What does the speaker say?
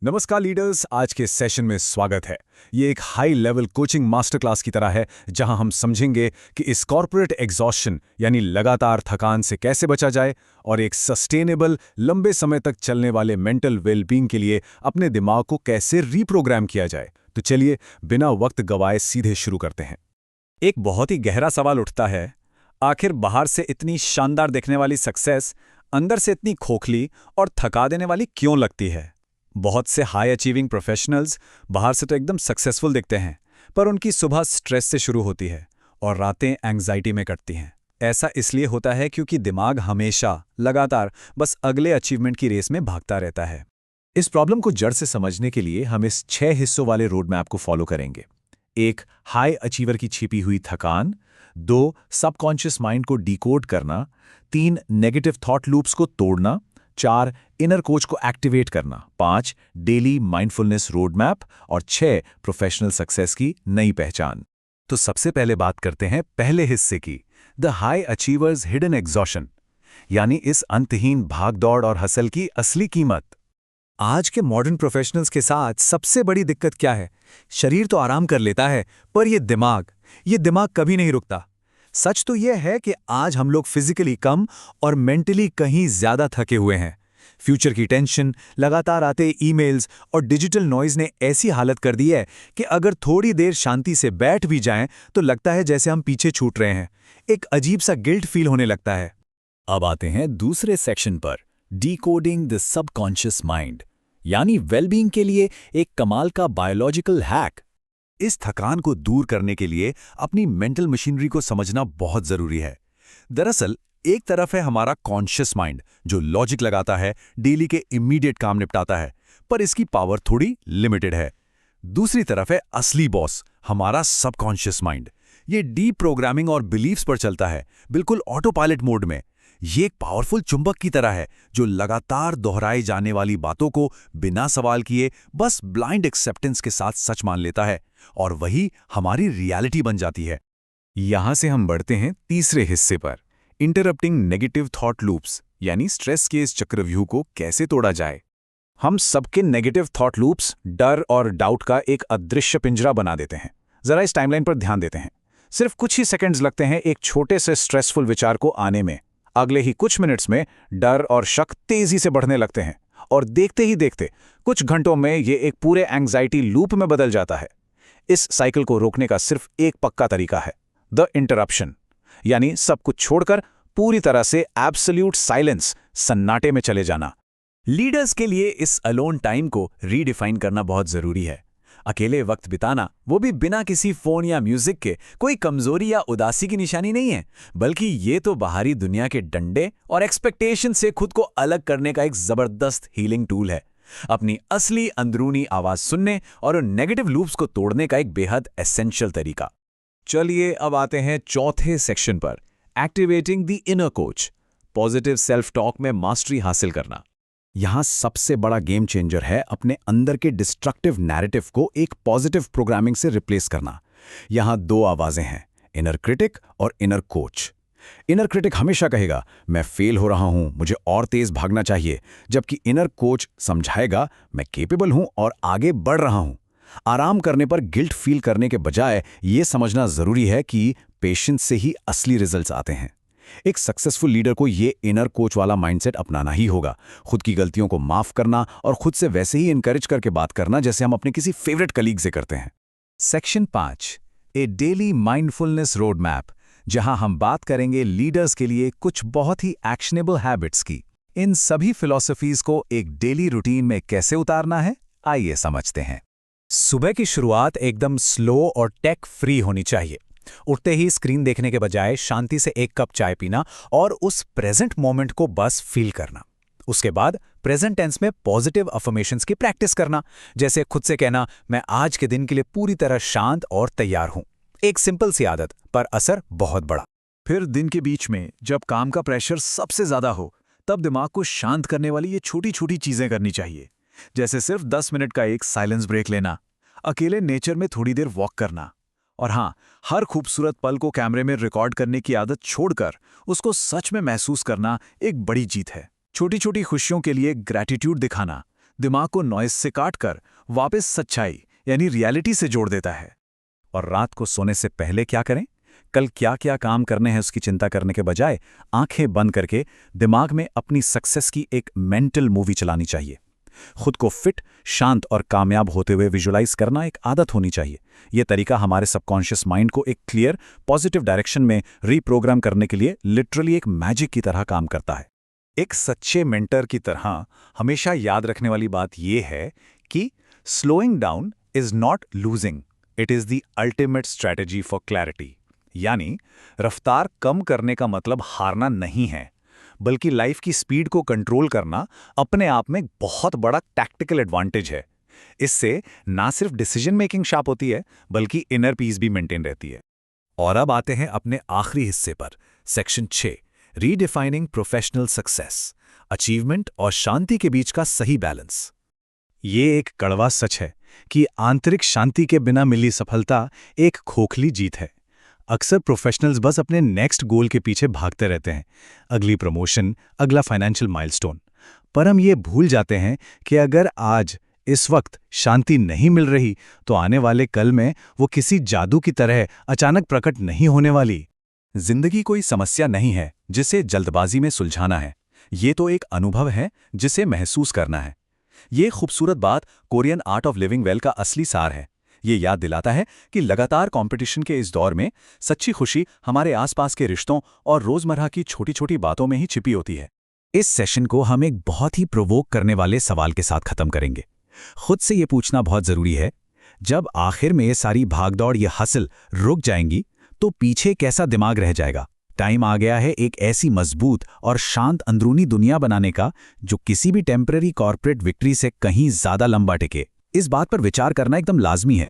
नमस्कार लीडर्स, आज के सेशन में स्वागत है। ये एक high level coaching master class की तरह है जहां हम समझेंगे कि इस कॉर्पोरेट एग्जॉस्शन यानी लगातार थकान से कैसे बचा जाए और एक सस्टेनेबल लंबे समय तक चलने वाले मेंटल वेलबींग के लिए अपने दिमाग को कैसे रीप्रोग्राम किया जाए। तो चलिए बिना वक्त गवाए सीधे शुरू करते हैं। एक बहुत ही गहरा सवाल उठता है, आखिर बाहर से इतनी शानदार दिखने वाली सक्सेस अंदर से इतनी खोखली और थका देने वाली क्यों लगती है? बहुत से हाई अचीविंग प्रोफेशनल्स बाहर से तो एकदम सक्सेसफुल दिखते हैं, पर उनकी सुबह स्ट्रेस से शुरू होती है और रातें एंग्जाइटी में कटती हैं। ऐसा इसलिए होता है क्योंकि दिमाग हमेशा लगातार बस अगले अचीवमेंट की रेस में भागता रहता है। इस प्रॉब्लम को जड़ से समझने के लिए हम इस 6 हिस्सों वाले रोड मैप को फॉलो करेंगे। 1. हाई अचीवर की छिपी हुई थकान। 2. सबकॉन्शियस माइंड को डिकोड करना। 3. नेगेटिव थॉट लूप्स को तोड़ना। 4. इनर कोच को एक्टिवेट करना। 5. Daily mindfulness road map. और 6. प्रोफेशनल सक्सेस की नई पहचान। तो सबसे पहले बात करते हैं पहले हिस्से की, the high achievers hidden exhaustion, यानी इस अंतहीन भागदौड़ और हसल की असली कीमत। आज के मॉडर्न प्रोफेशनल्स के साथ सबसे बड़ी दिक्कत क्या है? शरीर तो आराम कर लेता है, पर ये दिमाग कभी नहीं रुकता। सच तो यह है कि आज हम लोग फिजिकली कम और मेंटली कहीं ज्यादा थके हुए हैं। फ्यूचर की टेंशन, लगातार आते ईमेल्स और डिजिटल नॉइज ने ऐसी हालत कर दी है कि अगर थोड़ी देर शांति से बैठ भी जाएं तो लगता है जैसे हम पीछे छूट रहे हैं। एक अजीब सा गिल्ट फील होने लगता है। अब आते हैं दूसरे सेक्शन पर, डिकोडिंग द सबकॉन्शियस माइंड, यानी वेलबींग के लिए एक कमाल का बायोलॉजिकल हैक। इस थकान को दूर करने के लिए अपनी मेंटल मशीनरी को समझना बहुत जरूरी है। दरअसल एक तरफ है हमारा कॉन्शियस माइंड जो लॉजिक लगाता है, डेली के इमीडिएट काम निपटाता है, पर इसकी पावर थोड़ी लिमिटेड है। दूसरी तरफ है असली बॉस, हमारा सबकॉन्शियस माइंड। ये डीप प्रोग्रामिंग और बिलीफ्स पर चलता है, बिल्कुल ऑटो पायलट मोड में। ये एक पावरफुल चुंबक की तरह है जो लगातार दोहराई जाने वाली बातों को बिना सवाल किए बस ब्लाइंड एक्सेप्टेंस के साथ सच मान लेता है, और वही हमारी रियलिटी बन जाती है। यहां से हम बढ़ते हैं तीसरे हिस्से पर, इंटरप्टिंग नेगेटिव थॉट लूप्स, यानी स्ट्रेस के इस चक्रव्यूह को कैसे तोड़ा जाए। हम सबके नेगेटिव थॉट लूप्स डर और डाउट का एक अदृश्य पिंजरा बना देते हैं। जरा इस टाइमलाइन पर ध्यान देते हैं। सिर्फ कुछ ही सेकंड्स लगते हैं एक छोटे से स्ट्रेसफुल विचार को आने में। अगले ही कुछ मिनट्स में डर और शक तेजी से बढ़ने लगते हैं, और देखते ही देखते कुछ घंटों में ये एक पूरे एंग्जाइटी लूप में बदल जाता है। इस साइकिल को रोकने का सिर्फ एक पक्का तरीका है, द इंटरप्शन, यानी सब कुछ छोड़कर पूरी तरह से एब्सोल्यूट साइलेंस, सन्नाटे में चले जाना। लीडर्स के लिए इस अलोन टाइम को रीडिफाइन करना बहुत जरूरी है। अकेले वक्त बिताना, वो भी बिना किसी फोन या म्यूजिक के, कोई कमजोरी या उदासी की निशानी नहीं है, बल्कि ये तो बाहरी दुनिया के डंडे और एक्सपेक्टेशन से खुद को अलग करने का एक जबरदस्त हीलिंग टूल है। अपनी असली अंदरूनी आवाज सुनने और उन नेगेटिव लूप्स को तोड़ने का एक बेहद एसेंशियल तरीका। चलिए अब आते हैं चौथे सेक्शन पर, activating the inner coach, positive self talk में मास्टरी हासिल करना। यहां सबसे बड़ा गेम चेंजर है अपने अंदर के डिस्ट्रक्टिव नैरेटिव को एक पॉजिटिव प्रोग्रामिंग से रिप्लेस करना। यहां दो आवाजें हैं, इनर क्रिटिक और इनर कोच। इनर क्रिटिक हमेशा कहेगा मैं फेल हो रहा हूं, मुझे और तेज भागना चाहिए, जबकि इनर कोच समझाएगा मैं केपेबल हूं और आगे बढ़ रहा हूं। आराम करने पर गिल्ट फील करने के बजाय ये समझना जरूरी है कि पेशेंस से ही असली रिजल्ट्स आते हैं। एक सक्सेसफुल लीडर को ये इनर कोच वाला माइंडसेट अपनाना ही होगा, खुद की गलतियों को माफ करना और खुद से वैसे ही इनकरेज करके बात करना जैसे हम अपने किसी फेवरेट कलीग से करते हैं। सेक्शन 5, ए डेली माइंडफुलनेस रोड मैप, जहां हम बात करेंगे लीडर्स के लिए कुछ बहुत ही एक्शनेबल हैबिट्स की। इन सभी फिलॉसफीज को एक डेली रूटीन में कैसे उतारना है, आइए समझते हैं। सुबह की शुरुआत एकदम स्लो और टेक फ्री होनी चाहिए। उठते ही स्क्रीन देखने के बजाय शांति से एक कप चाय पीना और उस प्रेजेंट मोमेंट को बस फील करना। उसके बाद प्रेजेंट टेंस में पॉजिटिव अफर्मेशंस की प्रैक्टिस करना, जैसे खुद से कहना मैं आज के दिन के लिए पूरी तरह शांत और तैयार हूं। एक सिंपल सी आदत, पर असर बहुत बड़ा। फिर दिन के बीच में जब काम का प्रेशर सबसे ज्यादा हो, तब दिमाग को शांत करने वाली ये छोटी छोटी चीजें करनी चाहिए, जैसे सिर्फ 10 मिनट का एक साइलेंस ब्रेक लेना, अकेले नेचर में थोड़ी देर वॉक करना, और हाँ, हर खूबसूरत पल को कैमरे में रिकॉर्ड करने की आदत छोड़कर उसको सच में महसूस करना एक बड़ी जीत है। छोटी छोटी खुशियों के लिए ग्रैटिट्यूड दिखाना, दिमाग को नॉइज से काटकर वापस सच्चाई यानी रियलिटी से जोड़ देता है। और रात को सोने से पहले क्या करें? कल क्या क्या काम करने हैं उसकी चिंता करने के बजाय आंखें बंद करके दिमाग में अपनी सक्सेस की एक मेंटल मूवी चलानी चाहिए। खुद को फिट, शांत और कामयाब होते हुए विजुलाइज करना एक आदत होनी चाहिए। यह तरीका हमारे सबकॉन्शियस माइंड को एक क्लियर, पॉजिटिव डायरेक्शन में रीप्रोग्राम करने के लिए लिटरली एक मैजिक की तरह काम करता है। एक सच्चे मेंटर की तरह हमेशा याद रखने वाली बात यह है कि slowing down is not losing, it is the ultimate strategy for clarity. यानी रफ्तार कम करने का मतलब हारना नहीं है, बल्कि लाइफ की स्पीड को कंट्रोल करना अपने आप में बहुत बड़ा टैक्टिकल एडवांटेज है। इससे ना सिर्फ डिसीजन मेकिंग शार्प होती है, बल्कि इनर पीस भी मेंटेन रहती है। और अब आते हैं अपने आखिरी हिस्से पर, section 6, redefining professional success, achievement और शांति के बीच का सही बैलेंस। ये एक कड़वा सच है कि आंतरिक शांति के बिना मिली सफलता एक खोखली जीत है। अक्सर प्रोफेशनल्स बस अपने नेक्स्ट गोल के पीछे भागते रहते हैं, अगली प्रमोशन, अगला फाइनेंशियल माइलस्टोन। पर हम ये भूल जाते हैं कि अगर आज इस वक्त शांति नहीं मिल रही तो आने वाले कल में वो किसी जादू की तरह अचानक प्रकट नहीं होने वाली। जिंदगी कोई समस्या नहीं है जिसे जल्दबाजी में सुलझाना है, ये तो एक अनुभव है जिसे महसूस करना है। ये खूबसूरत बात Korean art of living well का असली सार है। ये याद दिलाता है कि लगातार कंपटीशन के इस दौर में सच्ची खुशी हमारे आसपास के रिश्तों और रोजमर्रा की छोटी छोटी बातों में ही छिपी होती है। इस सेशन को हम एक बहुत ही प्रोवोक करने वाले सवाल के साथ खत्म करेंगे। खुद से ये पूछना बहुत जरूरी है, जब आखिर में ये सारी भागदौड़, ये हसल रुक जाएंगी तो पीछे कैसा दिमाग रह जाएगा? टाइम आ गया है एक ऐसी मजबूत और शांत अंदरूनी दुनिया बनाने का जो किसी भी टेम्पररी कॉर्पोरेट विक्ट्री से कहीं ज्यादा लंबा टिके। इस बात पर विचार करना एकदम लाजमी है।